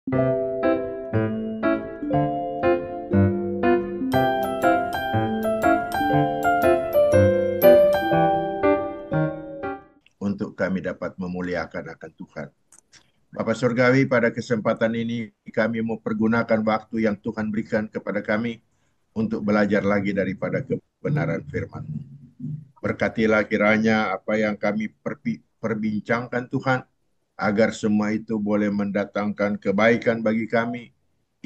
untuk kami dapat memuliakan akan Tuhan. Bapak Surgawi, pada kesempatan ini kami mau pergunakan waktu yang Tuhan berikan kepada kami untuk belajar lagi daripada kebenaran firman. Berkatilah kiranya apa yang kami perbincangkan Tuhan, agar semua itu boleh mendatangkan kebaikan bagi kami,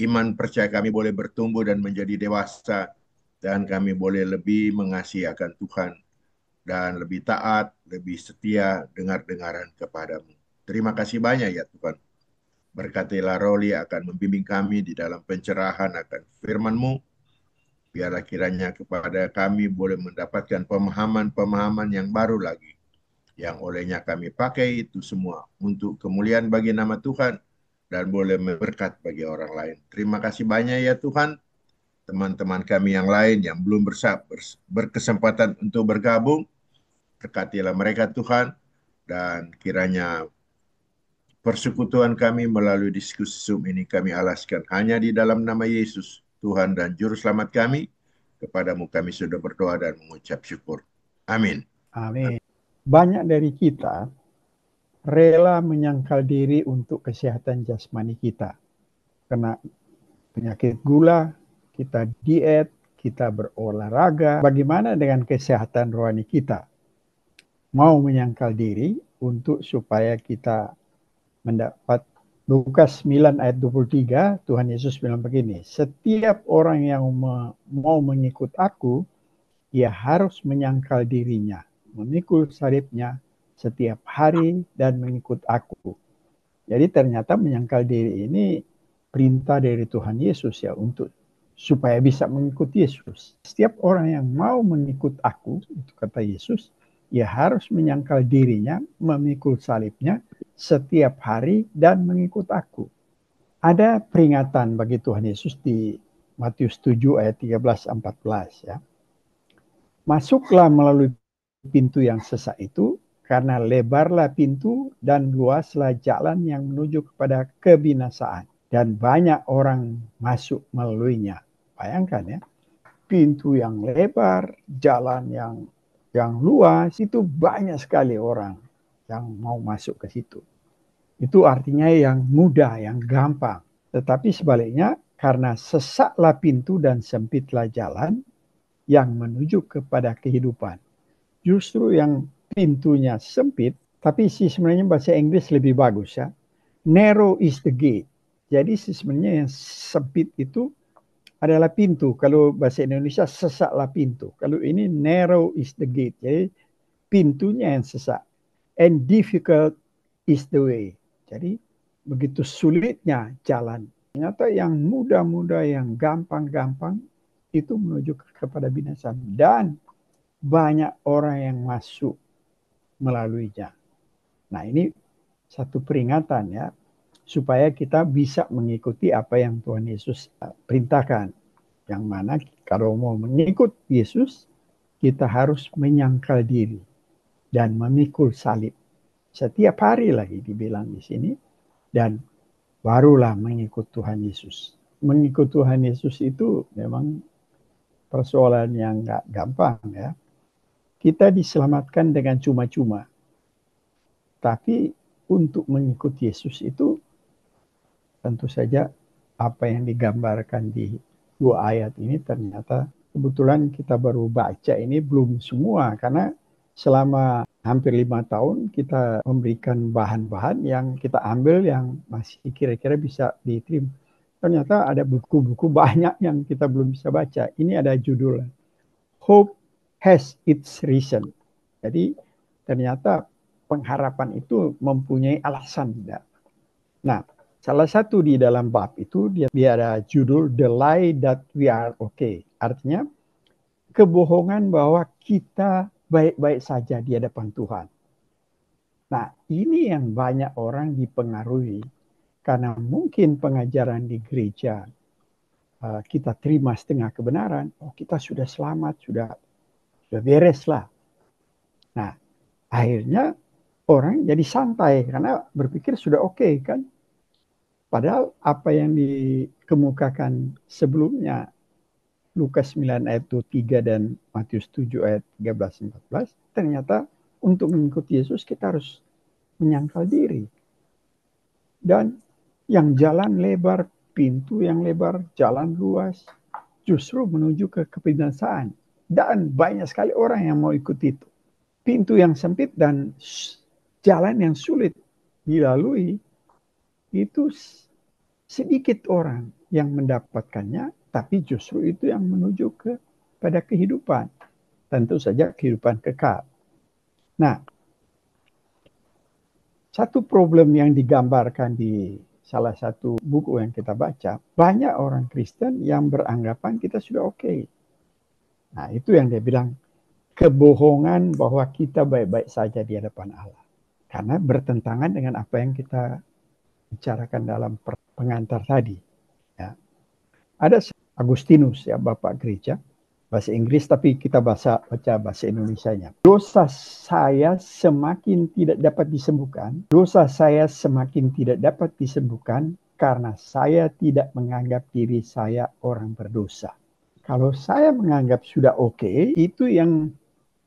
iman percaya kami boleh bertumbuh dan menjadi dewasa, dan kami boleh lebih mengasihi akan Tuhan, dan lebih taat, lebih setia dengar-dengaran kepadamu. Terima kasih banyak ya Tuhan. Berkatilah Roli akan membimbing kami di dalam pencerahan akan firman-Mu. Biarlah kiranya kepada kami boleh mendapatkan pemahaman-pemahaman yang baru lagi, yang olehnya kami pakai itu semua untuk kemuliaan bagi nama Tuhan dan boleh berkat bagi orang lain. Terima kasih banyak ya Tuhan. Teman-teman kami yang lain yang belum berkesempatan untuk bergabung, berkatilah mereka Tuhan, dan kiranya persekutuan kami melalui diskusi Zoom ini kami alaskan hanya di dalam nama Yesus, Tuhan dan Juru Selamat kami. Kepadamu kami sudah berdoa dan mengucap syukur. Amin. Amin. Banyak dari kita rela menyangkal diri untuk kesehatan jasmani kita. Kena penyakit gula, kita diet, kita berolahraga. Bagaimana dengan kesehatan rohani kita? Mau menyangkal diri untuk supaya kita mendapat Lukas 9 ayat 23, Tuhan Yesus bilang begini, setiap orang yang mau mengikut aku, ia harus menyangkal dirinya, memikul salibnya setiap hari dan mengikut aku. Jadi ternyata menyangkal diri ini perintah dari Tuhan Yesus ya, untuk supaya bisa mengikuti Yesus. Setiap orang yang mau mengikut aku, itu kata Yesus, ia harus menyangkal dirinya, memikul salibnya setiap hari dan mengikut aku. Ada peringatan bagi Tuhan Yesus di Matius 7 ayat 13-14 ya. Masuklah melalui pintu yang sesak itu, karena lebarlah pintu dan luaslah jalan yang menuju kepada kebinasaan, dan banyak orang masuk melaluinya. Bayangkan ya, pintu yang lebar, jalan yang luas, itu banyak sekali orang yang mau masuk ke situ. Itu artinya yang mudah, yang gampang. Tetapi sebaliknya, karena sesaklah pintu dan sempitlah jalan yang menuju kepada kehidupan. Justru yang pintunya sempit, tapi sebenarnya bahasa Inggris lebih bagus ya. Narrow is the gate. Jadi sebenarnya yang sempit itu adalah pintu. Kalau bahasa Indonesia sesaklah pintu. Kalau ini narrow is the gate. Jadi pintunya yang sesak. And difficult is the way. Jadi begitu sulitnya jalan. Ternyata yang mudah-mudah, yang gampang-gampang itu menuju kepada binasa. Dan banyak orang yang masuk melaluinya. Nah ini satu peringatan ya, supaya kita bisa mengikuti apa yang Tuhan Yesus perintahkan. Yang mana kalau mau mengikut Yesus, kita harus menyangkal diri dan memikul salib. Setiap hari lagi dibilang di sini, dan barulah mengikut Tuhan Yesus. Mengikut Tuhan Yesus itu memang persoalan yang gak gampang ya. Kita diselamatkan dengan cuma-cuma. Tapi untuk mengikut Yesus itu tentu saja apa yang digambarkan di dua ayat ini ternyata kebetulan kita baru baca ini belum semua, karena selama hampir 5 tahun kita memberikan bahan-bahan yang kita ambil yang masih kira-kira bisa diterima. Ternyata ada buku-buku banyak yang kita belum bisa baca. Ini ada judul Hope Has Its Reason. Jadi ternyata pengharapan itu mempunyai alasan. Nah, salah satu di dalam bab itu dia ada judul The Lie That We Are Okay. Artinya kebohongan bahwa kita baik-baik saja di hadapan Tuhan. Nah, ini yang banyak orang dipengaruhi karena mungkin pengajaran di gereja kita terima setengah kebenaran. Oh, kita sudah selamat, sudah beres lah. Nah, akhirnya orang jadi santai karena berpikir sudah oke kan. Padahal apa yang dikemukakan sebelumnya, Lukas 9 ayat 23 dan Matius 7 ayat 13-14, ternyata untuk mengikuti Yesus kita harus menyangkal diri. Dan yang jalan lebar, pintu yang lebar, jalan luas, justru menuju ke kebinasaan. Dan banyak sekali orang yang mau ikut itu. Pintu yang sempit dan jalan yang sulit dilalui, itu sedikit orang yang mendapatkannya, tapi justru itu yang menuju pada kehidupan. Tentu saja kehidupan kekal. Nah, satu problem yang digambarkan di salah satu buku yang kita baca, banyak orang Kristen yang beranggapan kita sudah oke. Nah, itu yang dia bilang, kebohongan bahwa kita baik-baik saja di hadapan Allah. Karena bertentangan dengan apa yang kita bicarakan dalam pengantar tadi. Ya. Ada Agustinus, ya, Bapak Gereja, bahasa Inggris tapi kita baca bahasa Indonesianya. Dosa saya semakin tidak dapat disembuhkan. Dosa saya semakin tidak dapat disembuhkan karena saya tidak menganggap diri saya orang berdosa. Kalau saya menganggap sudah oke, itu yang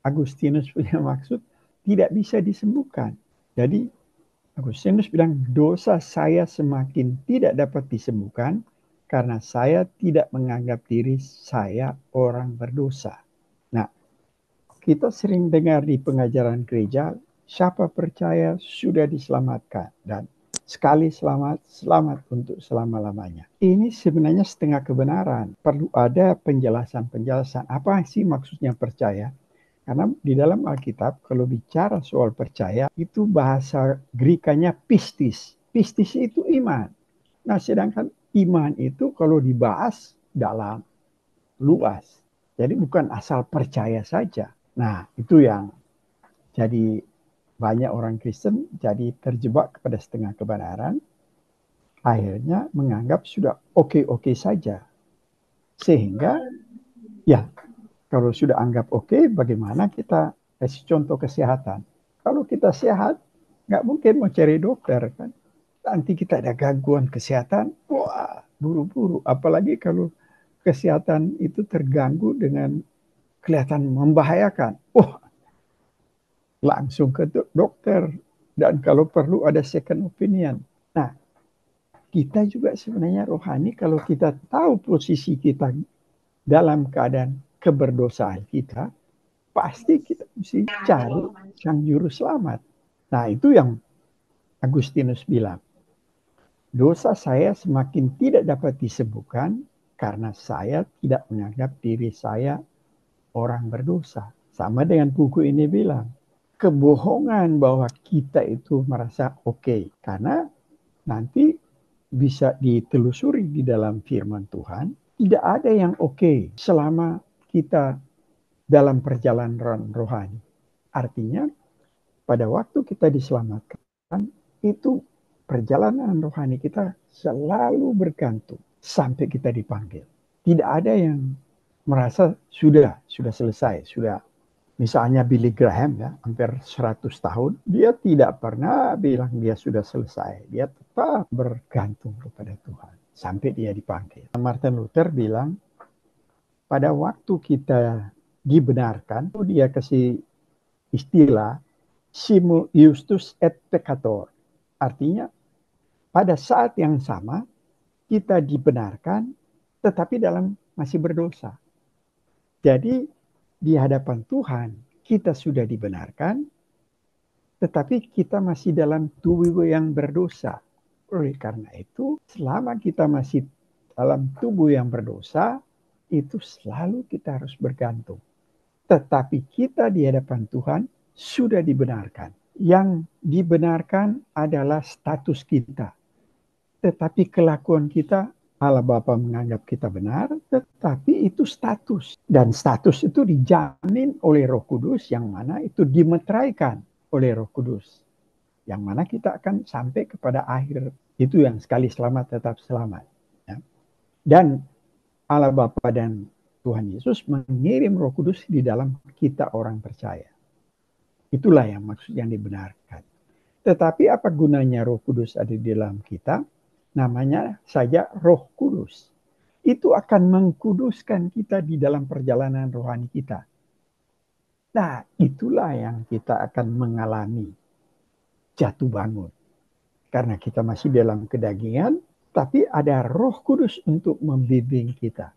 Agustinus punya maksud tidak bisa disembuhkan. Jadi Agustinus bilang dosa saya semakin tidak dapat disembuhkan karena saya tidak menganggap diri saya orang berdosa. Nah, kita sering dengar di pengajaran gereja, siapa percaya sudah diselamatkan. Dan sekali selamat, selamat untuk selama-lamanya. Ini sebenarnya setengah kebenaran. Perlu ada penjelasan-penjelasan. Apa sih maksudnya percaya? Karena di dalam Alkitab, kalau bicara soal percaya, itu bahasa Grekanya pistis. Pistis itu iman. Nah, sedangkan iman itu kalau dibahas dalam luas. Jadi bukan asal percaya saja. Nah, itu yang jadi banyak orang Kristen jadi terjebak kepada setengah kebenaran. Akhirnya menganggap sudah oke-oke saja. Sehingga, ya, kalau sudah anggap oke, bagaimana kita kasih contoh kesehatan? Kalau kita sehat, nggak mungkin mau cari dokter, kan? Nanti kita ada gangguan kesehatan, wah, buru-buru. Apalagi kalau kesehatan itu terganggu dengan kelihatan membahayakan. Wah, langsung ke dokter. Dan kalau perlu ada second opinion. Nah, kita juga sebenarnya rohani kalau kita tahu posisi kita dalam keadaan keberdosaan kita, pasti kita mesti cari sang juru selamat. Nah, itu yang Agustinus bilang. Dosa saya semakin tidak dapat disembuhkan karena saya tidak menganggap diri saya orang berdosa. Sama dengan buku ini bilang, kebohongan bahwa kita itu merasa oke. Karena nanti bisa ditelusuri di dalam firman Tuhan, tidak ada yang oke selama kita dalam perjalanan rohani. Artinya, pada waktu kita diselamatkan, itu perjalanan rohani kita selalu bergantung sampai kita dipanggil. Tidak ada yang merasa sudah selesai, sudah. Misalnya Billy Graham, ya, hampir 100 tahun, dia tidak pernah bilang dia sudah selesai. Dia tetap bergantung kepada Tuhan sampai dia dipanggil. Martin Luther bilang, pada waktu kita dibenarkan, dia kasih istilah simul justus et peccator. Artinya, pada saat yang sama, kita dibenarkan, tetapi dalam masih berdosa. Jadi, di hadapan Tuhan, kita sudah dibenarkan, tetapi kita masih dalam tubuh yang berdosa. Oleh karena itu, selama kita masih dalam tubuh yang berdosa, itu selalu kita harus bergantung. Tetapi kita di hadapan Tuhan sudah dibenarkan. Yang dibenarkan adalah status kita. Tetapi kelakuan kita, Allah Bapa menganggap kita benar, tetapi itu status. Dan status itu dijamin oleh Roh Kudus, yang mana itu dimeteraikan oleh Roh Kudus. Yang mana kita akan sampai kepada akhir. Itu yang sekali selamat tetap selamat. Ya. Dan Allah Bapa dan Tuhan Yesus mengirim Roh Kudus di dalam kita orang percaya. Itulah yang maksud yang dibenarkan. Tetapi apa gunanya Roh Kudus ada di dalam kita? Namanya saja Roh Kudus. Itu akan mengkuduskan kita di dalam perjalanan rohani kita. Nah, itulah yang kita akan mengalami jatuh bangun. Karena kita masih dalam kedagingan, tapi ada Roh Kudus untuk membimbing kita.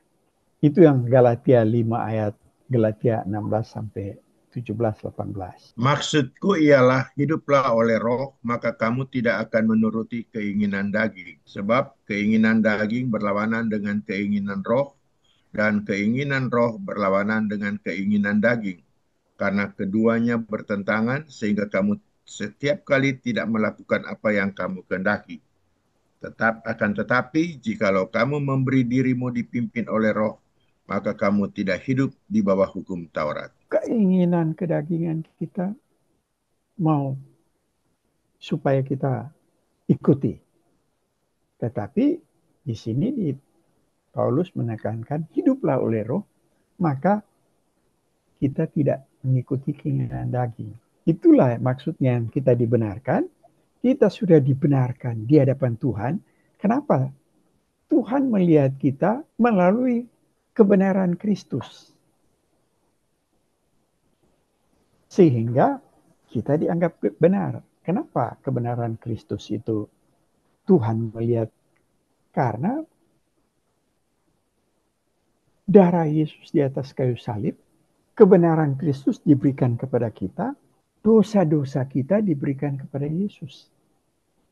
Itu yang Galatia 5 ayat Galatia 16 sampai 17-18. Maksudku ialah hiduplah oleh roh, maka kamu tidak akan menuruti keinginan daging. Sebab keinginan daging berlawanan dengan keinginan roh, dan keinginan roh berlawanan dengan keinginan daging. Karena keduanya bertentangan, sehingga kamu setiap kali tidak melakukan apa yang kamu kehendaki. Tetapi, jikalau kamu memberi dirimu dipimpin oleh roh, maka kamu tidak hidup di bawah hukum Taurat. Keinginan kedagingan kita mau supaya kita ikuti. Tetapi di sini Paulus menekankan hiduplah oleh roh, maka kita tidak mengikuti keinginan daging. Itulah maksudnya yang kita dibenarkan. Kita sudah dibenarkan di hadapan Tuhan. Kenapa? Tuhan melihat kita melalui kebenaran Kristus. Sehingga kita dianggap benar. Kenapa kebenaran Kristus itu Tuhan melihat? Karena darah Yesus di atas kayu salib, kebenaran Kristus diberikan kepada kita, dosa-dosa kita diberikan kepada Yesus.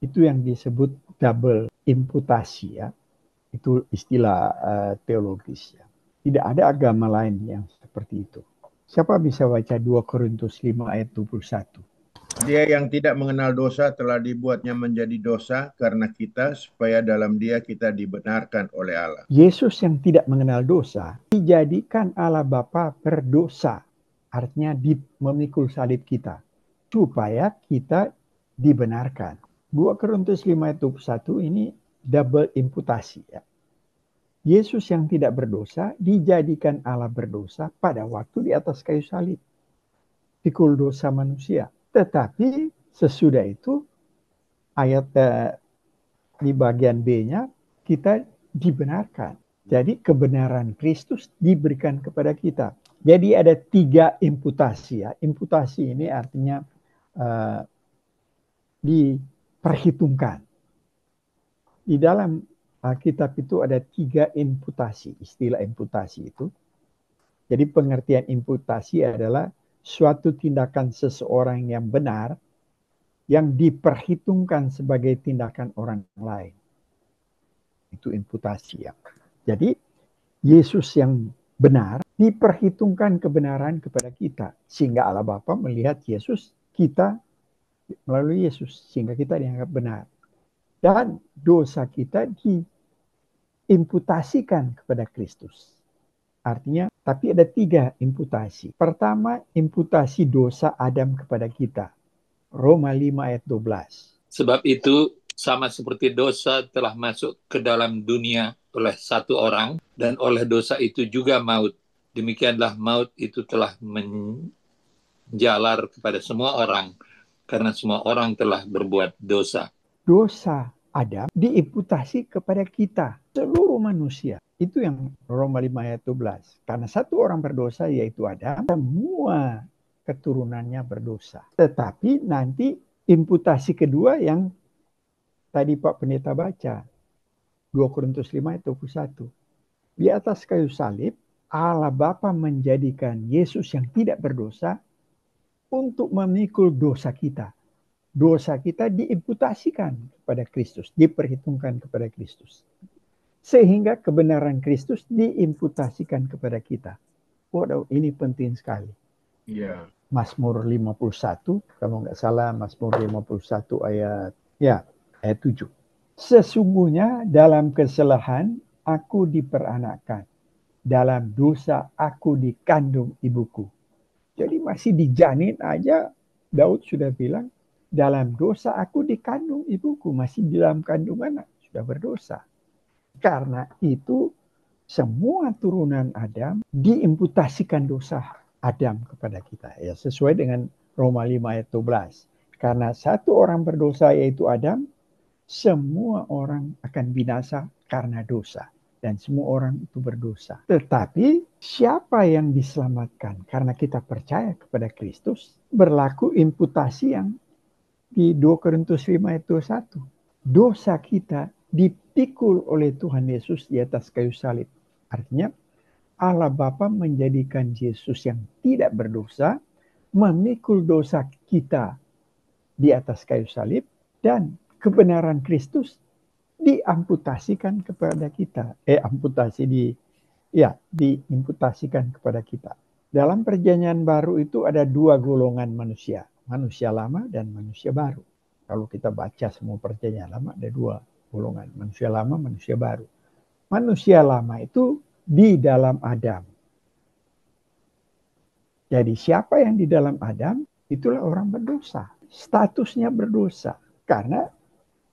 Itu yang disebut double imputasi, ya. Itu istilah teologis, ya. Tidak ada agama lain yang seperti itu. Siapa bisa baca 2 Korintus 5 ayat 21? Dia yang tidak mengenal dosa telah dibuatnya menjadi dosa karena kita, supaya dalam dia kita dibenarkan oleh Allah. Yesus yang tidak mengenal dosa dijadikan Allah Bapa berdosa. Artinya memikul salib kita. Supaya kita dibenarkan. 2 Korintus 5 ayat 21 ini double imputasi, ya. Yesus yang tidak berdosa dijadikan Allah berdosa pada waktu di atas kayu salib. Pikul dosa manusia. Tetapi sesudah itu ayat di bagian B-nya kita dibenarkan. Jadi kebenaran Kristus diberikan kepada kita. Jadi ada 3 imputasi, ya. Imputasi ini artinya diperhitungkan. Di dalam Alkitab itu ada 3 imputasi, istilah imputasi itu. Jadi pengertian imputasi adalah suatu tindakan seseorang yang benar yang diperhitungkan sebagai tindakan orang lain. Itu imputasi, ya. Jadi Yesus yang benar diperhitungkan kebenaran kepada kita. Sehingga Allah Bapa melihat Yesus, kita melalui Yesus. Sehingga kita dianggap benar. Dan dosa kita diimputasikan kepada Kristus. Artinya, tapi ada 3 imputasi. Pertama, imputasi dosa Adam kepada kita. Roma 5 ayat 12. Sebab itu, sama seperti dosa telah masuk ke dalam dunia oleh satu orang, dan oleh dosa itu juga maut. Demikianlah maut itu telah menjalar kepada semua orang, karena semua orang telah berbuat dosa. Dosa Adam diimputasi kepada kita, seluruh manusia. Itu yang Roma 5 ayat 12. Karena satu orang berdosa, yaitu Adam, semua keturunannya berdosa. Tetapi nanti imputasi kedua yang tadi Pak Pendeta baca, 2 Korintus 5 ayat 21. Di atas kayu salib, Allah Bapa menjadikan Yesus yang tidak berdosa untuk memikul dosa kita. Dosa kita diimputasikan kepada Kristus, diperhitungkan kepada Kristus. Sehingga kebenaran Kristus diimputasikan kepada kita. Waduh, ini penting sekali. Iya. Mazmur 51, kalau nggak salah Mazmur 51 ayat 7. Sesungguhnya dalam kesalahan aku diperanakkan, dalam dosa aku dikandung ibuku. Jadi masih di janin aja Daud sudah bilang, dalam dosa aku dikandung ibuku, masih di dalam kandungan sudah berdosa. Karena itu semua turunan Adam diimputasikan dosa Adam kepada kita, ya, sesuai dengan Roma 5 ayat 12. Karena satu orang berdosa yaitu Adam, semua orang akan binasa karena dosa. Dan semua orang itu berdosa. Tetapi siapa yang diselamatkan karena kita percaya kepada Kristus, berlaku imputasi yang di 2 Korintus 5 ayat 21. Dosa kita dipikul oleh Tuhan Yesus di atas kayu salib. Artinya Allah Bapa menjadikan Yesus yang tidak berdosa, memikul dosa kita di atas kayu salib, dan kebenaran Kristus diamputasikan kepada kita. Diimputasikan kepada kita. Dalam perjanjian baru itu ada 2 golongan manusia. Manusia lama dan manusia baru. Kalau kita baca semua perjanjian lama ada 2 golongan. Manusia lama, manusia baru. Manusia lama itu di dalam Adam. Jadi siapa yang di dalam Adam, itulah orang berdosa. Statusnya berdosa. Karena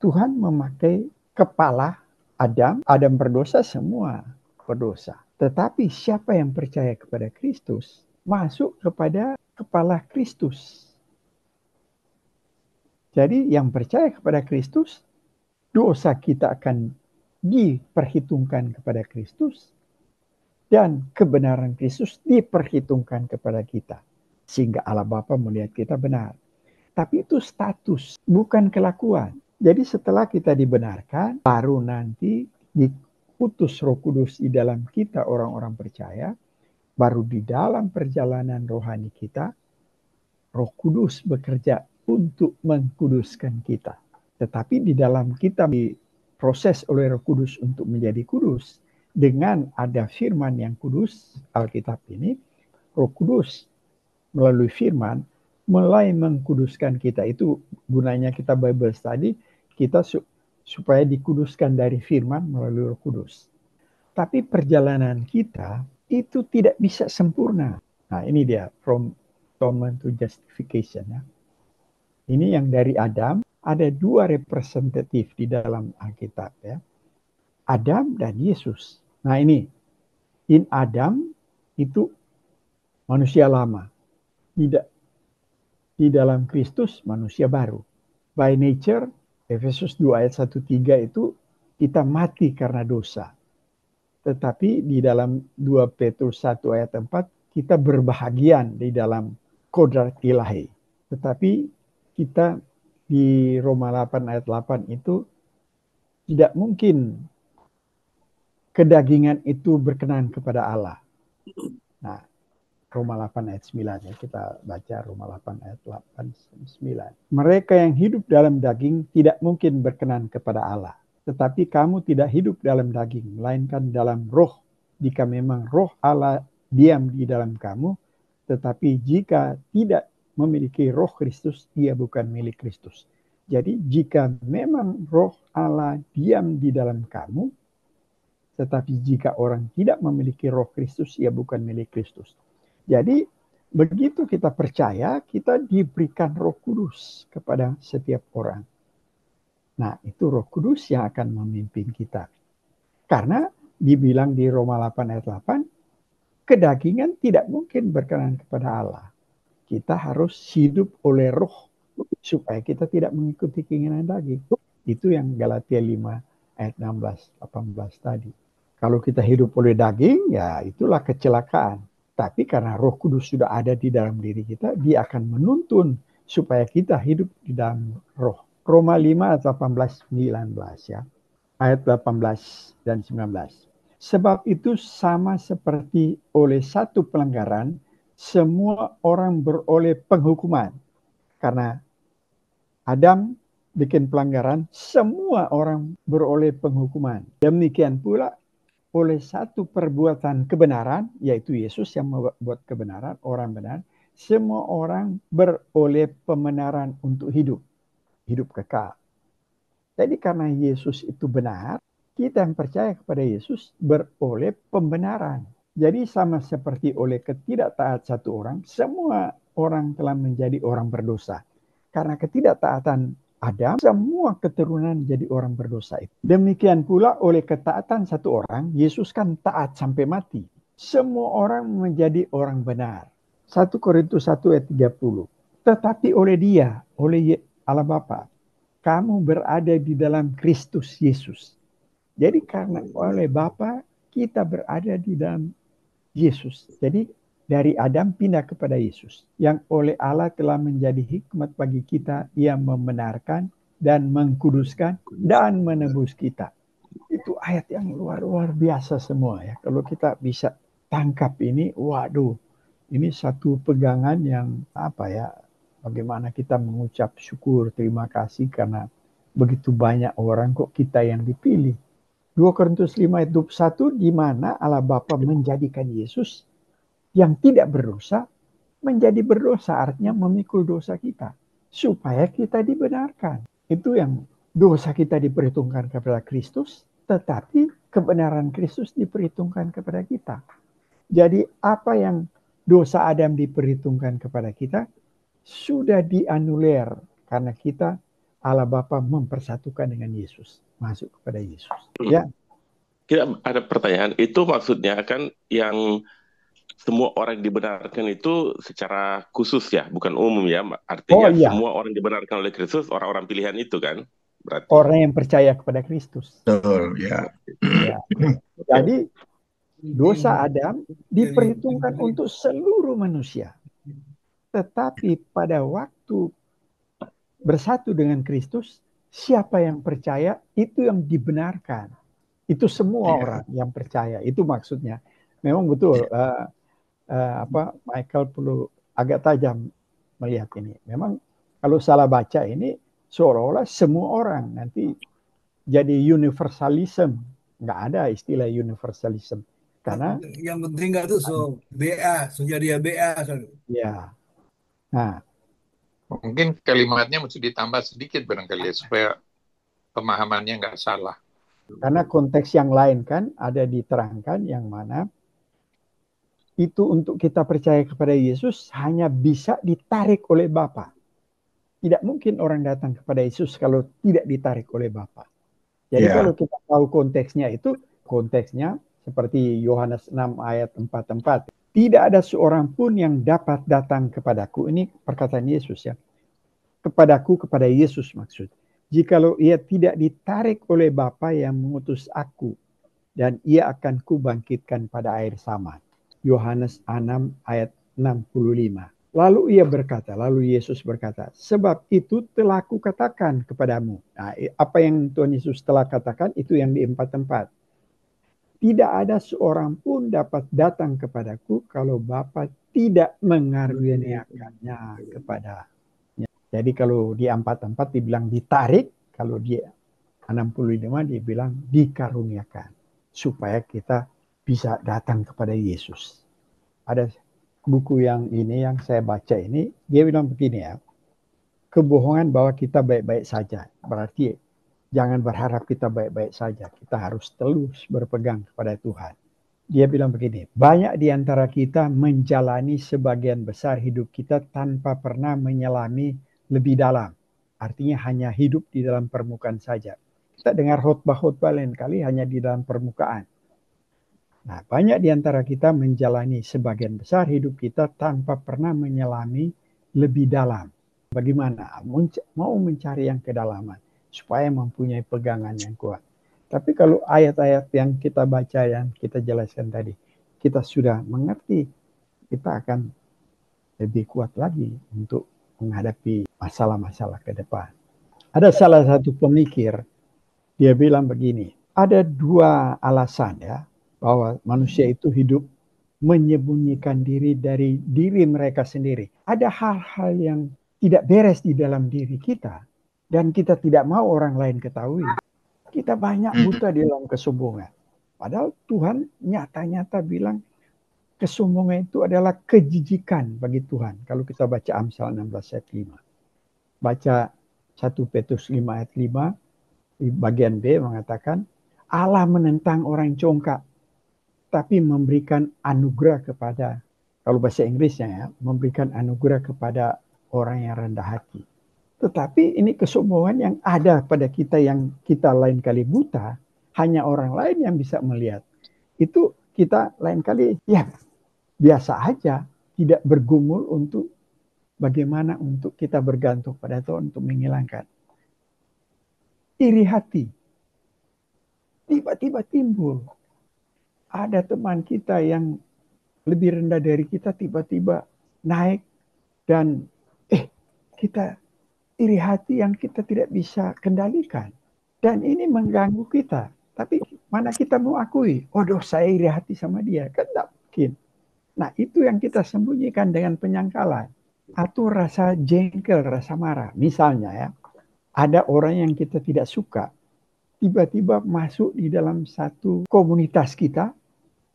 Tuhan memakai kepala Adam. Adam berdosa, semua berdosa. Tetapi siapa yang percaya kepada Kristus, masuk kepada kepala Kristus. Jadi yang percaya kepada Kristus, dosa kita akan diperhitungkan kepada Kristus, dan kebenaran Kristus diperhitungkan kepada kita. Sehingga Allah Bapa melihat kita benar. Tapi itu status, bukan kelakuan. Jadi setelah kita dibenarkan, baru nanti diutus Roh Kudus di dalam kita orang-orang percaya, baru di dalam perjalanan rohani kita, Roh Kudus bekerja untuk mengkuduskan kita. Tetapi di dalam kita diproses oleh Roh Kudus untuk menjadi kudus, dengan ada firman yang kudus, Alkitab ini, Roh Kudus melalui firman mulai mengkuduskan kita. Itu gunanya kita Bible study, kita supaya dikuduskan dari firman melalui Roh Kudus. Tapi perjalanan kita itu tidak bisa sempurna. Nah, ini dia from atonement to justification ya. Ini yang dari Adam, ada 2 representatif di dalam Alkitab ya. Adam dan Yesus. Nah ini, in Adam itu manusia lama. Di dalam Kristus manusia baru. By nature, Efesus 2 ayat 1-3 itu kita mati karena dosa. Tetapi di dalam 2 Petrus 1 ayat 4 kita berbahagian di dalam kodrat ilahi. Tetapi kita di Roma 8 ayat 8 itu tidak mungkin kedagingan itu berkenan kepada Allah. Nah, Roma 8 ayat 9 ya, kita baca Roma 8 ayat 8-9. Mereka yang hidup dalam daging tidak mungkin berkenan kepada Allah. Tetapi kamu tidak hidup dalam daging, melainkan dalam roh. Jika memang roh Allah diam di dalam kamu, tetapi jika tidak memiliki roh Kristus, ia bukan milik Kristus. Jadi jika memang roh Allah diam di dalam kamu, tetapi jika orang tidak memiliki roh Kristus, ia bukan milik Kristus. Jadi begitu kita percaya, kita diberikan Roh Kudus kepada setiap orang. Nah, itu Roh Kudus yang akan memimpin kita. Karena dibilang di Roma 8 ayat 8, kedagingan tidak mungkin berkenan kepada Allah. Kita harus hidup oleh roh supaya kita tidak mengikuti keinginan daging. Itu yang Galatia 5 ayat 16-18 tadi. Kalau kita hidup oleh daging, ya itulah kecelakaan. Tapi karena Roh Kudus sudah ada di dalam diri kita, dia akan menuntun supaya kita hidup di dalam roh. Roma 5 ayat 18-19 ya. Ayat 18 dan 19. Sebab itu sama seperti oleh satu pelanggaran, semua orang beroleh penghukuman. Karena Adam bikin pelanggaran, semua orang beroleh penghukuman. Demikian pula oleh satu perbuatan kebenaran, yaitu Yesus yang membuat kebenaran, orang benar, semua orang beroleh pembenaran untuk hidup kekal. Jadi karena Yesus itu benar, kita yang percaya kepada Yesus beroleh pembenaran. Jadi sama seperti oleh ketidaktaat satu orang, semua orang telah menjadi orang berdosa. Karena ketidaktaatan Adam, semua keturunan jadi orang berdosa itu. Demikian pula oleh ketaatan satu orang, Yesus kan taat sampai mati. Semua orang menjadi orang benar. 1 Korintus 1 ayat 30. Tetapi oleh dia, oleh Allah Bapa, kamu berada di dalam Kristus Yesus. Jadi karena oleh Bapa kita berada di dalam Yesus. Jadi dari Adam pindah kepada Yesus. Yang oleh Allah telah menjadi hikmat bagi kita. Ia membenarkan dan mengkuduskan dan menebus kita. Itu ayat yang luar biasa semua ya. Kalau kita bisa tangkap ini, waduh, ini satu pegangan yang bagaimana kita mengucap syukur, terima kasih karena begitu banyak orang kok kita yang dipilih. 2 Korintus 5 ayat 21, di mana Allah Bapa menjadikan Yesus yang tidak berdosa menjadi berdosa, artinya memikul dosa kita supaya kita dibenarkan. Itu yang dosa kita diperhitungkan kepada Kristus, tetapi kebenaran Kristus diperhitungkan kepada kita. Jadi apa yang dosa Adam diperhitungkan kepada kita sudah dianulir karena kita Allah Bapa mempersatukan dengan Yesus, masuk kepada Yesus. Ya. Kita ada pertanyaan, itu maksudnya kan yang semua orang dibenarkan itu secara khusus ya, bukan umum ya. Artinya semua orang dibenarkan oleh Kristus, orang-orang pilihan itu kan? Berarti. Orang yang percaya kepada Kristus. Betul, ya. Jadi dosa Adam diperhitungkan untuk seluruh manusia. Tetapi pada waktu bersatu dengan Kristus, siapa yang percaya itu yang dibenarkan. Itu semua orang yang percaya. Itu maksudnya. Memang betul. Michael perlu agak tajam melihat ini. Memang kalau salah baca ini seolah-olah semua orang nanti jadi universalism. Nggak ada istilah universalism. Karena yang penting nggak tuh jadi BA. Ya. Nah, mungkin kalimatnya mesti ditambah sedikit barangkali supaya pemahamannya nggak salah. Karena konteks yang lain kan ada diterangkan yang mana itu untuk kita percaya kepada Yesus hanya bisa ditarik oleh Bapa. Tidak mungkin orang datang kepada Yesus kalau tidak ditarik oleh Bapa. Jadi kalau kita tahu konteksnya seperti Yohanes 6 ayat 44. Tidak ada seorang pun yang dapat datang kepadaku. Ini perkataan Yesus ya. Kepadaku, kepada Yesus maksud. Jikalau ia tidak ditarik oleh Bapa yang mengutus aku. Dan ia akan kubangkitkan pada air sama. Yohanes 6 ayat 65. Lalu Yesus berkata, sebab itu telah kukatakan kepadamu. Nah, apa yang Tuhan Yesus telah katakan itu yang di 4 tempat. Tidak ada seorang pun dapat datang kepadaku kalau Bapa tidak mengaruniakannya kepadanya. Jadi kalau di 4 tempat dibilang ditarik, kalau di 65 dibilang dikaruniakan. Supaya kita bisa datang kepada Yesus. Ada buku yang saya baca ini, dia bilang begini ya. Kebohongan bahwa kita baik-baik saja. Berarti jangan berharap kita baik-baik saja. Kita harus terus berpegang kepada Tuhan. Dia bilang begini, banyak di antara kita menjalani sebagian besar hidup kita tanpa pernah menyelami lebih dalam. Artinya hanya hidup di dalam permukaan saja. Kita dengar khotbah-khotbah lain kali hanya di dalam permukaan. Nah, banyak di antara kita menjalani sebagian besar hidup kita tanpa pernah menyelami lebih dalam. Bagaimana? Mau mencari yang kedalaman supaya mempunyai pegangan yang kuat. Tapi kalau ayat-ayat yang kita baca, yang kita jelaskan tadi, kita sudah mengerti, kita akan lebih kuat lagi untuk menghadapi masalah-masalah ke depan. Ada salah satu pemikir, dia bilang begini, ada 2 alasan ya, bahwa manusia itu hidup menyembunyikan diri dari diri mereka sendiri. Ada hal-hal yang tidak beres di dalam diri kita dan kita tidak mau orang lain ketahui. Kita banyak buta di dalam kesombongan. Padahal Tuhan nyata-nyata bilang kesombongan itu adalah kejijikan bagi Tuhan. Kalau kita baca Amsal 16 ayat 5. Baca 1 Petrus 5 ayat 5 di bagian B mengatakan Allah menentang orang congkak tapi memberikan anugerah kepada, kalau bahasa Inggrisnya ya, memberikan anugerah kepada orang yang rendah hati. Tetapi ini kesombongan yang ada pada kita yang kita lain kali buta, hanya orang lain yang bisa melihat. Itu kita lain kali ya biasa aja, tidak bergumul untuk bagaimana untuk kita bergantung pada Tuhan untuk menghilangkan. iri hati. Tiba-tiba timbul. Ada teman kita yang lebih rendah dari kita tiba-tiba naik dan kita iri hati yang kita tidak bisa kendalikan. Dan ini mengganggu kita. Tapi mana kita mau akui, saya iri hati sama dia. Kan tidak mungkin. Nah, itu yang kita sembunyikan dengan penyangkalan. Atau rasa jengkel, rasa marah. Misalnya ya, ada orang yang kita tidak suka, tiba-tiba masuk di dalam satu komunitas kita,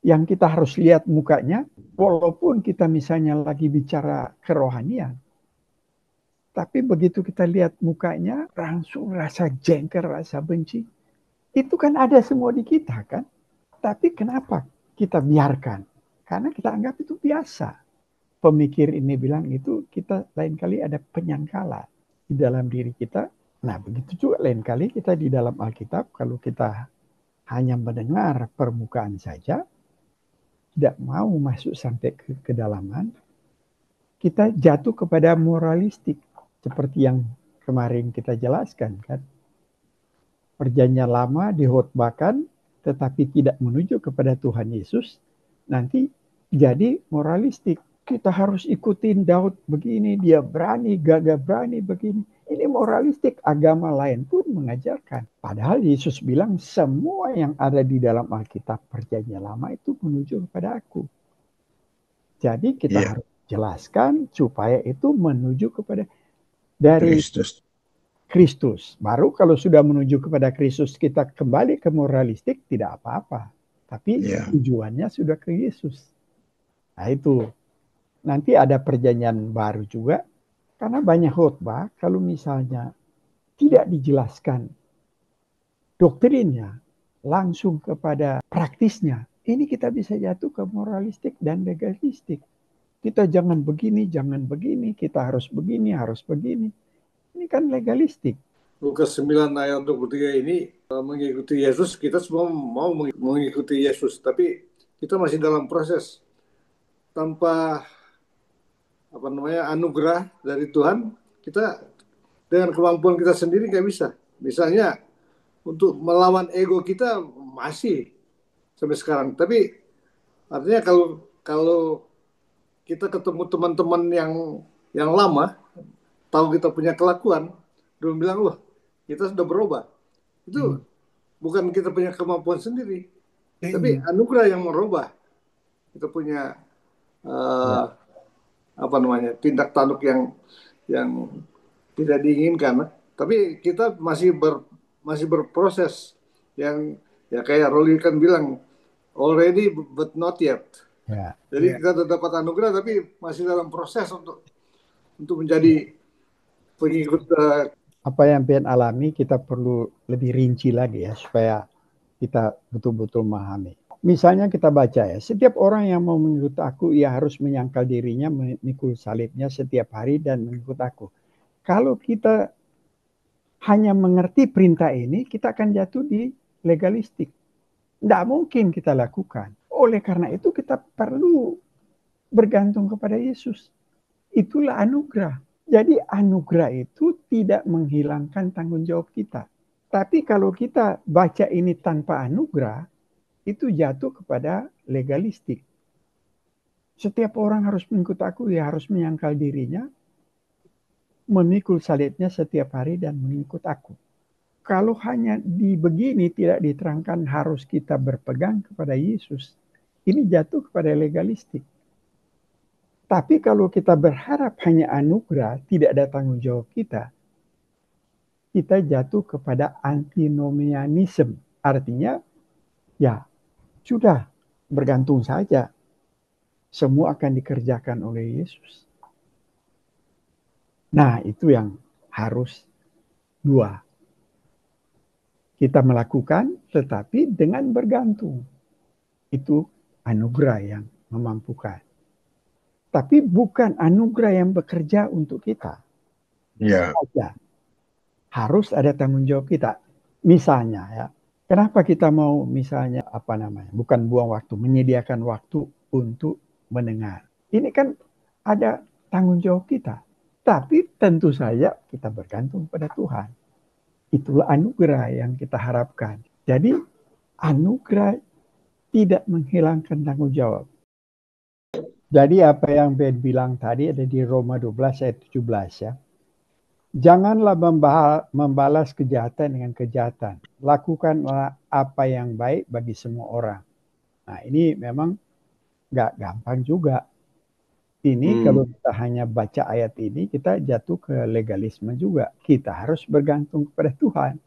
yang kita harus lihat mukanya, walaupun kita misalnya lagi bicara kerohanian. Tapi begitu kita lihat mukanya, langsung rasa jengkel, rasa benci. Itu kan ada semua di kita kan. Tapi kenapa kita biarkan? Karena kita anggap itu biasa. Pemikir ini bilang itu kita lain kali ada penyangkalan di dalam diri kita. Nah begitu juga lain kali kita di dalam Alkitab, kalau kita hanya mendengar permukaan saja, tidak mau masuk sampai ke kedalaman, kita jatuh kepada moralistik. Seperti yang kemarin kita jelaskan kan. Perjanjian lama dihotbahkan tetapi tidak menuju kepada Tuhan Yesus, nanti jadi moralistik. Kita harus ikutin Daud begini, dia berani, gagah berani begini. Ini moralistik, agama lain pun mengajarkan. Padahal Yesus bilang semua yang ada di dalam Alkitab Perjanjian Lama itu menuju kepada aku. Jadi kita harus jelaskan supaya itu menuju kepada dari Kristus. Baru kalau sudah menuju kepada Kristus kita kembali ke moralistik tidak apa-apa. Tapi tujuannya sudah ke Yesus. Nah itu. Nanti ada perjanjian baru juga. Karena banyak khotbah kalau misalnya tidak dijelaskan doktrinnya langsung kepada praktisnya. Ini kita bisa jatuh ke moralistik dan legalistik. Kita jangan begini, kita harus begini, harus begini. Ini kan legalistik. Lukas 9 ayat 23 ini mengikuti Yesus, kita semua mau mengikuti Yesus, tapi kita masih dalam proses. Tanpa anugerah dari Tuhan, kita dengan kemampuan kita sendiri nggak bisa. Misalnya untuk melawan ego kita masih sampai sekarang. Tapi artinya kalau kita ketemu teman-teman yang lama, tahu kita punya kelakuan, dia bilang, wah kita sudah berubah. Itu bukan kita punya kemampuan sendiri, tapi anugerah yang merubah. Kita punya tindak tanduk yang tidak diinginkan. Tapi kita masih berproses. Yang kayak Rolly kan bilang, already but not yet. Jadi kita sudah dapat anugerah, tapi masih dalam proses untuk menjadi pengikut. Apa yang Pian alami kita perlu lebih rinci lagi ya supaya kita betul-betul memahami. Misalnya kita baca ya, setiap orang yang mau mengikut aku, ia harus menyangkal dirinya, memikul salibnya setiap hari dan mengikut aku. Kalau kita hanya mengerti perintah ini, kita akan jatuh di legalistik. Tidak mungkin kita lakukan. Oleh karena itu kita perlu bergantung kepada Yesus. Itulah anugerah. Jadi anugerah itu tidak menghilangkan tanggung jawab kita. Tapi kalau kita baca ini tanpa anugerah, itu jatuh kepada legalistik. Setiap orang harus mengikut aku, ya harus menyangkal dirinya, memikul salibnya setiap hari dan mengikut aku. Kalau hanya begini tidak diterangkan harus kita berpegang kepada Yesus, ini jatuh kepada legalistik. Tapi kalau kita berharap hanya anugerah, tidak ada tanggung jawab kita jatuh kepada antinomianisme. Artinya, ya sudah bergantung saja. Semua akan dikerjakan oleh Yesus. Nah, itu yang harus dua. Kita melakukan, tetapi dengan bergantung. Itu anugerah yang memampukan. Tapi bukan anugerah yang bekerja untuk kita. Harus ada tanggung jawab kita. Misalnya ya, kenapa kita mau misalnya bukan buang waktu, menyediakan waktu untuk mendengar. Ini kan ada tanggung jawab kita. Tapi tentu saja kita bergantung pada Tuhan. itulah anugerah yang kita harapkan. Jadi anugerah tidak menghilangkan tanggung jawab. Jadi apa yang Ben bilang tadi ada di Roma 12 ayat 17 ya. Janganlah membalas kejahatan dengan kejahatan. Lakukanlah apa yang baik bagi semua orang. Nah ini memang nggak gampang juga. Ini kalau kita hanya baca ayat ini, kita jatuh ke legalisme juga. Kita harus bergantung kepada Tuhan.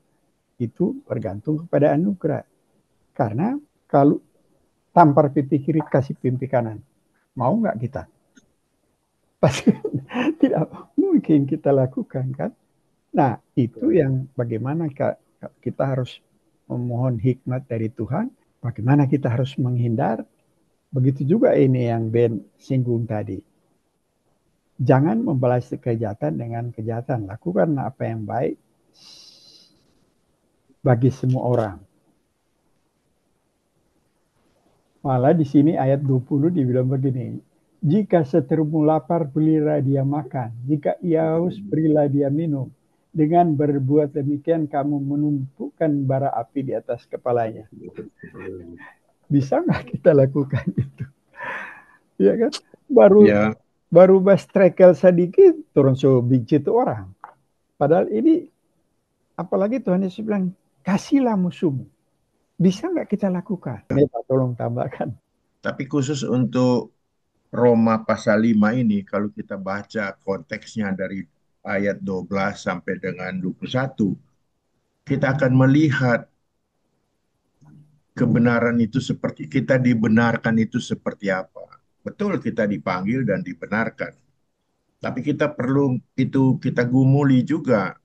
Itu bergantung kepada anugerah. Karena kalau tampar pipi kiri, kasih pipi kanan. Mau nggak kita? Pasti tidak mungkin kita lakukan kan. Nah itu yang bagaimana kita harus memohon hikmat dari Tuhan. Bagaimana kita harus menghindar. Begitu juga ini yang Ben singgung tadi. Jangan membalas kejahatan dengan kejahatan. Lakukan apa yang baik bagi semua orang. Malah di sini ayat 20 dibilang begini. Jika seterumu lapar, belilah dia makan. Jika ia haus, berilah dia minum. Dengan berbuat demikian, kamu menumpukan bara api di atas kepalanya. Bisa nggak kita lakukan itu? Ya kan? Baru bas trekel sedikit, turun sebiji itu orang. Padahal ini, apalagi Tuhan Yesus bilang, kasihlah musuhmu. Bisa nggak kita lakukan? Tolong tambahkan. Tapi khusus untuk Roma pasal 5 ini, kalau kita baca konteksnya dari ayat 12 sampai dengan 21, kita akan melihat kebenaran itu seperti, kita dibenarkan itu seperti apa. Betul kita dipanggil dan dibenarkan. Tapi kita perlu itu kita gumuli juga.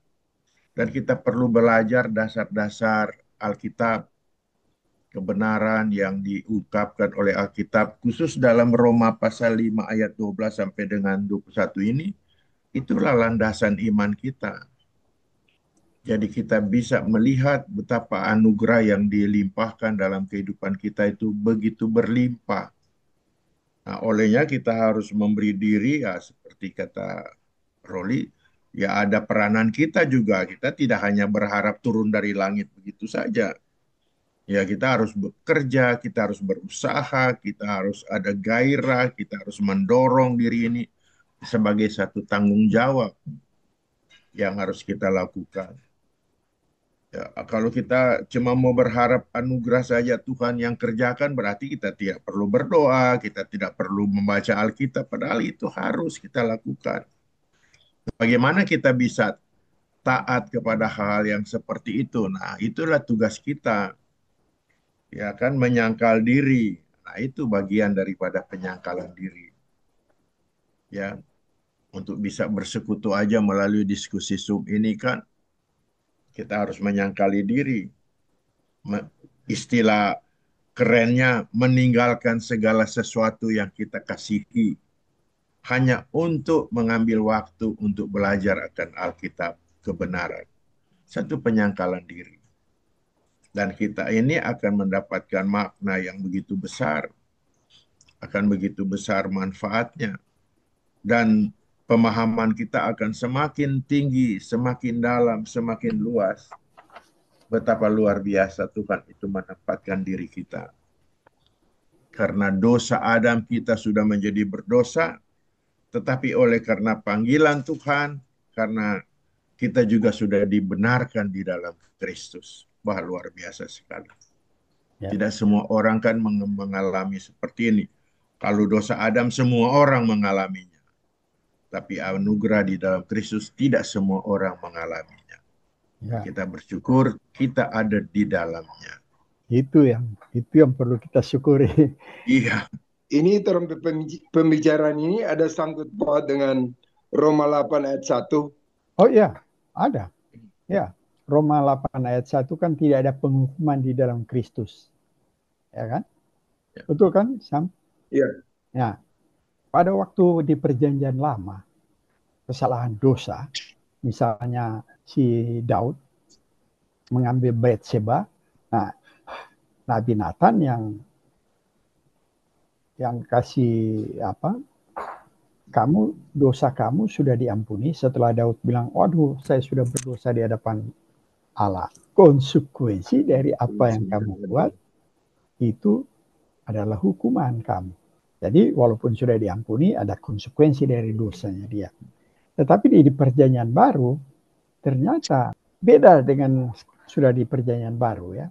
Dan kita perlu belajar dasar-dasar Alkitab, kebenaran yang diungkapkan oleh Alkitab, khusus dalam Roma pasal 5 ayat 12 sampai dengan 21 ini, itulah landasan iman kita. Jadi kita bisa melihat betapa anugerah yang dilimpahkan dalam kehidupan kita itu begitu berlimpah. Nah, olehnya kita harus memberi diri, ya seperti kata Roli, ya ada peranan kita juga. Kita tidak hanya berharap turun dari langit begitu saja. Ya kita harus bekerja, kita harus berusaha, kita harus ada gairah, kita harus mendorong diri ini sebagai satu tanggung jawab yang harus kita lakukan. Ya, kalau kita cuma mau berharap anugerah saja Tuhan yang kerjakan, berarti kita tidak perlu berdoa, kita tidak perlu membaca Alkitab, padahal itu harus kita lakukan. Bagaimana kita bisa taat kepada hal yang seperti itu? Nah, itulah tugas kita. Ya kan, menyangkal diri. Nah, itu bagian daripada penyangkalan diri. Ya, untuk bisa bersekutu aja melalui diskusi Zoom ini kan, kita harus menyangkali diri. Istilah kerennya, meninggalkan segala sesuatu yang kita kasihi. Hanya untuk mengambil waktu untuk belajar akan Alkitab, kebenaran. Satu penyangkalan diri. Dan kita ini akan mendapatkan makna yang begitu besar. Akan begitu besar manfaatnya. Dan pemahaman kita akan semakin tinggi, semakin dalam, semakin luas. Betapa luar biasa Tuhan itu menempatkan diri kita. Karena dosa Adam kita sudah menjadi berdosa, tetapi oleh karena panggilan Tuhan, karena kita juga sudah dibenarkan di dalam Kristus. Wah, luar biasa sekali. Ya. Tidak semua orang kan mengalami seperti ini. Kalau dosa Adam semua orang mengalaminya. Tapi anugerah di dalam Kristus tidak semua orang mengalaminya. Ya. Kita bersyukur kita ada di dalamnya. Itu yang perlu kita syukuri. Iya. Ini dalam pembicaraan ini ada sangkut paut dengan Roma 8 ayat 1. Oh iya, ada. Ya. Roma 8 ayat 1 kan tidak ada penghukuman di dalam Kristus. Ya kan? Ya. Betul kan, Sam? Iya. Ya. Pada waktu di perjanjian lama, kesalahan dosa, misalnya si Daud mengambil Batseba, nah Nabi Nathan yang kasih apa? Dosa kamu sudah diampuni. Setelah Daud bilang, waduh, saya sudah berdosa di hadapan Allah. Konsekuensi dari apa yang kamu buat itu adalah hukuman kamu. Jadi walaupun sudah diampuni, ada konsekuensi dari dosanya dia. Tetapi di perjanjian baru, ternyata beda dengan sudah di perjanjian baru ya.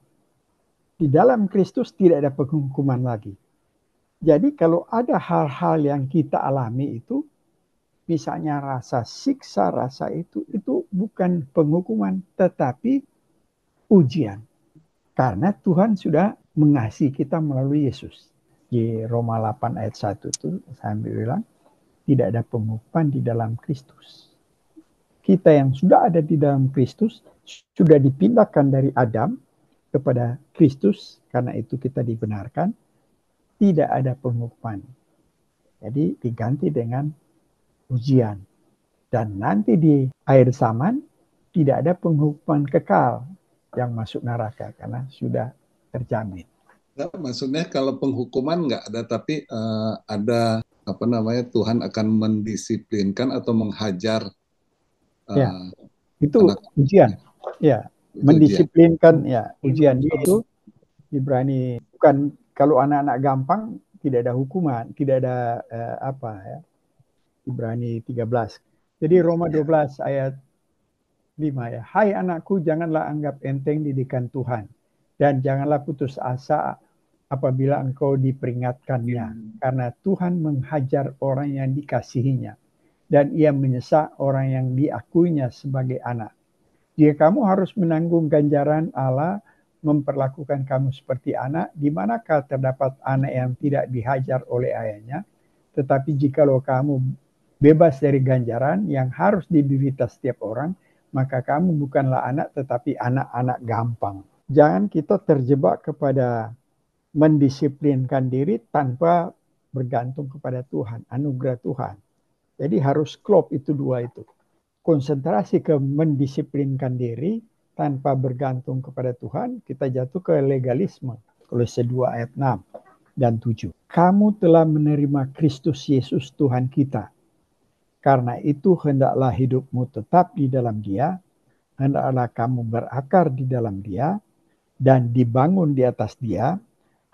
Di dalam Kristus tidak ada penghukuman lagi. Jadi kalau ada hal-hal yang kita alami itu, misalnya rasa siksa, rasa itu bukan penghukuman, tetapi ujian. Karena Tuhan sudah mengasihi kita melalui Yesus. Di Roma 8 ayat 1 itu sambil bilang, tidak ada penghukuman di dalam Kristus. Kita yang sudah ada di dalam Kristus, sudah dipindahkan dari Adam kepada Kristus, karena itu kita dibenarkan, tidak ada penghukuman. Jadi diganti dengan ujian. Dan nanti di akhir zaman, tidak ada penghukuman kekal yang masuk neraka, karena sudah terjamin. Nah, maksudnya kalau penghukuman nggak ada, tapi ada apa namanya, Tuhan akan mendisiplinkan atau menghajar. Ya, itu ujian. Ya, mendisiplinkan ya ujian itu Ibrani. Bukan kalau anak-anak gampang tidak ada hukuman, tidak ada Ibrani 13. Jadi Roma 12 ayat 5 ya. Hai anakku, janganlah anggap enteng didikan Tuhan. Dan janganlah putus asa apabila engkau diperingatkannya. Karena Tuhan menghajar orang yang dikasihinya. Dan ia menyesak orang yang diakuinya sebagai anak. Jika kamu harus menanggung ganjaran Allah memperlakukan kamu seperti anak, di manakah terdapat anak yang tidak dihajar oleh ayahnya? Tetapi jikalau kamu bebas dari ganjaran yang harus diderita setiap orang, maka kamu bukanlah anak tetapi anak-anak gampang. Jangan kita terjebak kepada mendisiplinkan diri tanpa bergantung kepada Tuhan, anugerah Tuhan. Jadi harus klop itu dua itu. Konsentrasi ke mendisiplinkan diri tanpa bergantung kepada Tuhan, kita jatuh ke legalisme. Kolose 2 ayat 6 dan 7. Kamu telah menerima Kristus Yesus Tuhan kita. Karena itu hendaklah hidupmu tetap di dalam Dia, hendaklah kamu berakar di dalam Dia, dan dibangun di atas Dia,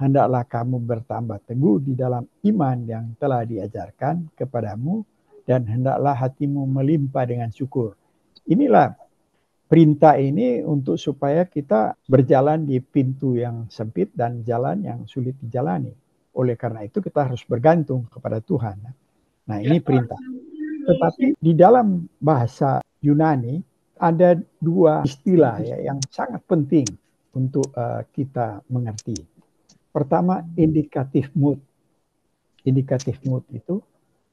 hendaklah kamu bertambah teguh di dalam iman yang telah diajarkan kepadamu, dan hendaklah hatimu melimpah dengan syukur. Inilah perintah ini untuk supaya kita berjalan di pintu yang sempit dan jalan yang sulit dijalani. Oleh karena itu kita harus bergantung kepada Tuhan. Nah, ini perintah. Tetapi di dalam bahasa Yunani ada dua istilah ya, yang sangat penting untuk kita mengerti. Pertama, indikatif mood. Indikatif mood itu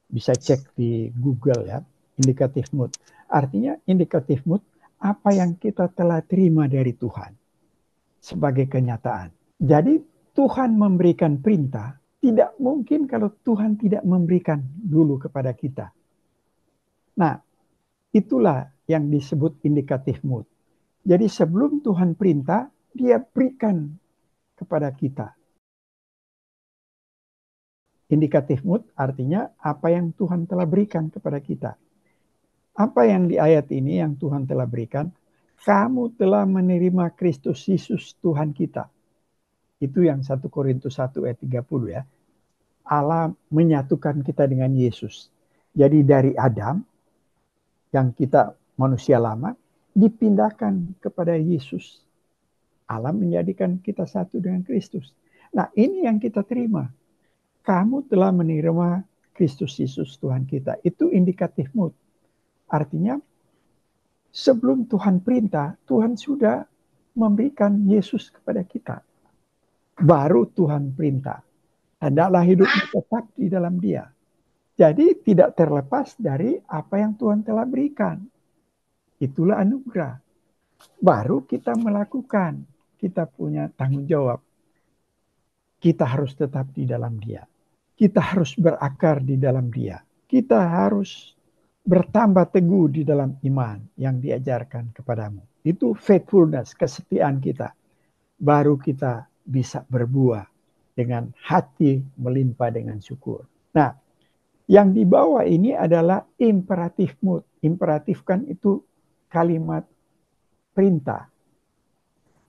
bisa cek di Google ya. Indikatif mood. Artinya indikatif mood apa yang kita telah terima dari Tuhan sebagai kenyataan. Jadi Tuhan memberikan perintah, tidak mungkin kalau Tuhan tidak memberikan dulu kepada kita. Nah, itulah yang disebut indikatif mood. Jadi sebelum Tuhan perintah, Dia berikan kepada kita. Indikatif mood artinya apa yang Tuhan telah berikan kepada kita. Apa yang di ayat ini yang Tuhan telah berikan? Kamu telah menerima Kristus Yesus Tuhan kita. Itu yang 1 Korintus 1 ayat 30 ya. Allah menyatukan kita dengan Yesus. Jadi dari Adam, yang kita manusia lama, dipindahkan kepada Yesus. Allah menjadikan kita satu dengan Kristus. Nah, ini yang kita terima. Kamu telah menerima Kristus Yesus Tuhan kita. Itu indikatif mood. Artinya, sebelum Tuhan perintah, Tuhan sudah memberikan Yesus kepada kita. Baru Tuhan perintah. Hendaklah hidupmu tetap di dalam Dia. Jadi tidak terlepas dari apa yang Tuhan telah berikan. Itulah anugerah. Baru kita melakukan. Kita punya tanggung jawab. Kita harus tetap di dalam Dia. Kita harus berakar di dalam Dia. Kita harus bertambah teguh di dalam iman yang diajarkan kepadamu. Itu faithfulness, kesetiaan kita. Baru kita bisa berbuah dengan hati melimpah dengan syukur. Nah, yang di bawah ini adalah imperatif mood. Imperatif kan itu kalimat perintah.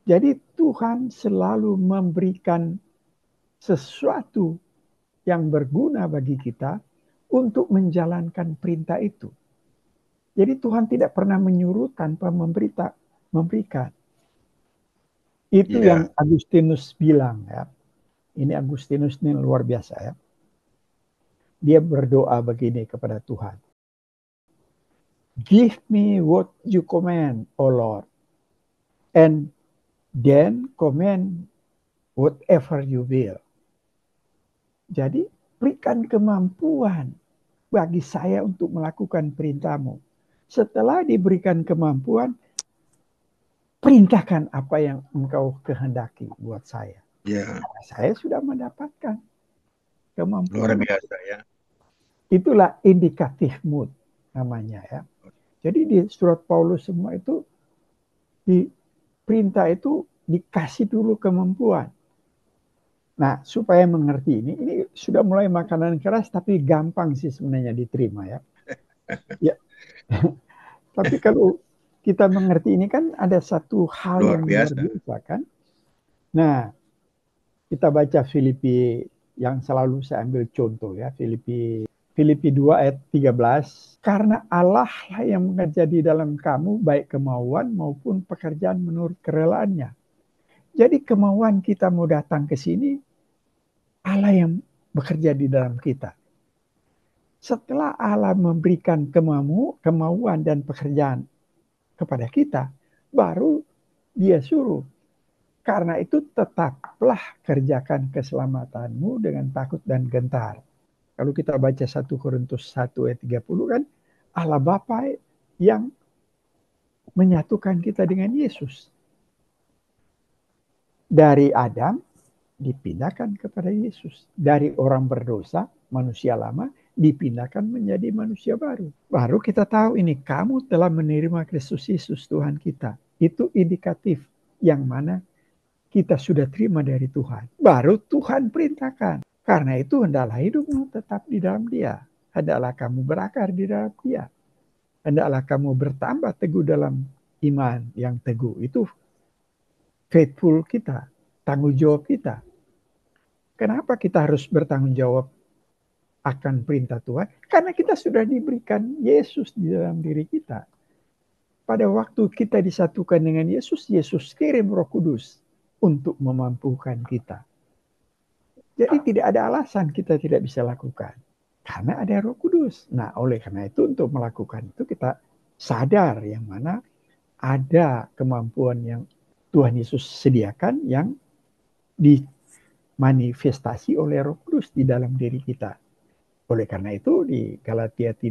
Jadi Tuhan selalu memberikan sesuatu yang berguna bagi kita untuk menjalankan perintah itu. Jadi Tuhan tidak pernah menyuruh tanpa memberikan. Itu yang Agustinus bilang ya. Ini Agustinus ini luar biasa ya. Dia berdoa begini kepada Tuhan. Give me what you command, O Lord. And then command whatever you will. Jadi berikan kemampuan bagi saya untuk melakukan perintah-Mu. Setelah diberikan kemampuan, perintahkan apa yang Engkau kehendaki buat saya. Ya. Saya sudah mendapatkan kemampuan. Luar biasa ya. Itulah indikatif mood namanya ya. Jadi di surat Paulus semua itu di perintah itu dikasih dulu kemampuan. Nah, supaya mengerti ini sudah mulai makanan keras tapi gampang sih sebenarnya diterima ya. Ya. Tapi kalau kita mengerti ini kan ada satu hal yang luar biasa kan. Nah, kita baca Filipi yang selalu saya ambil contoh ya, Filipi 2 ayat 13. Karena Allah lah yang bekerja di dalam kamu baik kemauan maupun pekerjaan menurut kerelaannya. Jadi kemauan kita mau datang ke sini, Allah yang bekerja di dalam kita. Setelah Allah memberikan kemauan dan pekerjaan kepada kita, baru Dia suruh. Karena itu tetaplah kerjakan keselamatanmu dengan takut dan gentar. Kalau kita baca 1 Korintus 1 ayat 30 kan, Allah Bapa yang menyatukan kita dengan Yesus. Dari Adam dipindahkan kepada Yesus. Dari orang berdosa, manusia lama, dipindahkan menjadi manusia baru. Baru kita tahu ini, kamu telah menerima Kristus Yesus Tuhan kita. Itu indikatif yang mana kita sudah terima dari Tuhan. Baru Tuhan perintahkan. Karena itu hendaklah hidupmu tetap di dalam Dia. Hendaklah kamu berakar di dalam Dia. Hendaklah kamu bertambah teguh dalam iman yang teguh. Itu faithful kita, tanggung jawab kita. Kenapa kita harus bertanggung jawab akan perintah Tuhan? Karena kita sudah diberikan Yesus di dalam diri kita. Pada waktu kita disatukan dengan Yesus, Yesus kirim Roh Kudus untuk memampukan kita. Jadi tidak ada alasan kita tidak bisa lakukan. Karena ada Roh Kudus. Nah, oleh karena itu untuk melakukan itu kita sadar yang mana ada kemampuan yang Tuhan Yesus sediakan yang dimanifestasi oleh Roh Kudus di dalam diri kita. Oleh karena itu di Galatia 5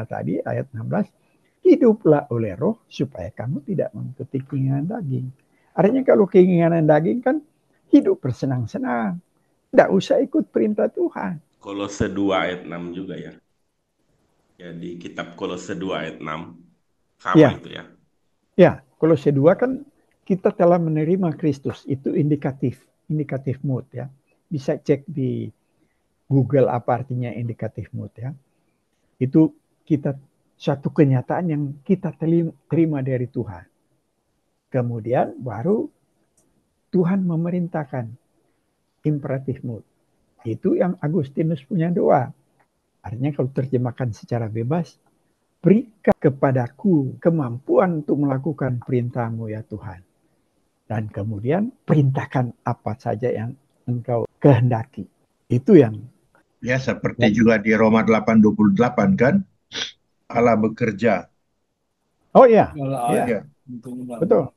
tadi ayat 16, hiduplah oleh Roh supaya kamu tidak mengikuti keinginan daging. Artinya kalau keinginan daging kan hidup bersenang-senang. Tidak usah ikut perintah Tuhan. Kolose 2 ayat 6 juga ya. Ya di kitab Kolose 2 ayat 6 sama ya. Itu ya. Ya, Kolose 2 kan kita telah menerima Kristus. Itu indikatif mood ya. Bisa cek di Google apa artinya indikatif mood ya. Itu kita satu kenyataan yang kita terima dari Tuhan. Kemudian baru Tuhan memerintahkan imperatif mood. Itu yang Agustinus punya doa. Artinya kalau terjemahkan secara bebas, berikan kepadaku kemampuan untuk melakukan perintah-Mu ya Tuhan. Dan kemudian perintahkan apa saja yang Engkau kehendaki. Itu yang ya seperti juga di Roma 8:28 kan, Allah bekerja. Oh iya, ya. Betul.